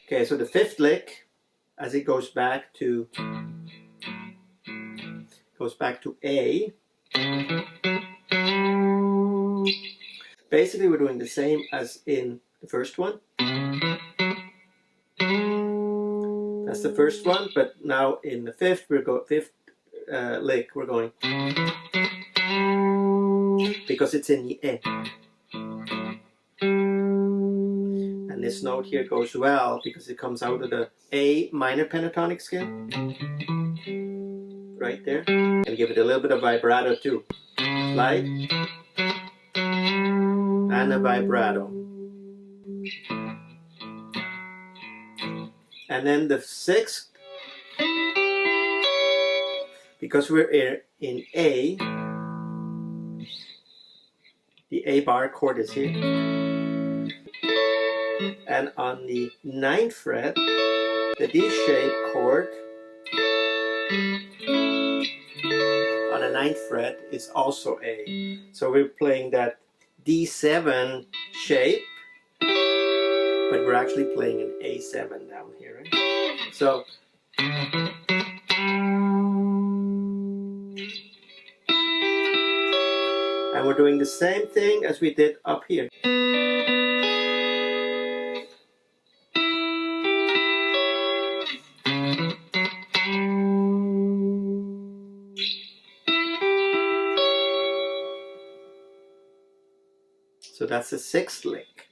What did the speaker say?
Okay, so the fifth lick, as it goes back to A. Basically, we're doing the same as in the first one. That's the first one, but now in the fifth lick, we're going because it's in the A. And this note here goes well because it comes out of the A minor pentatonic scale. Right there. And give it a little bit of vibrato too. Slide. And a vibrato. And then the sixth, because we're in A, the A bar chord is here. And on the 9th fret, the D-shaped chord on the 9th fret is also A. So we're playing that D7 shape, but we're actually playing an A7 down here, right? So and we're doing the same thing as we did up here. So that's the 6th lick.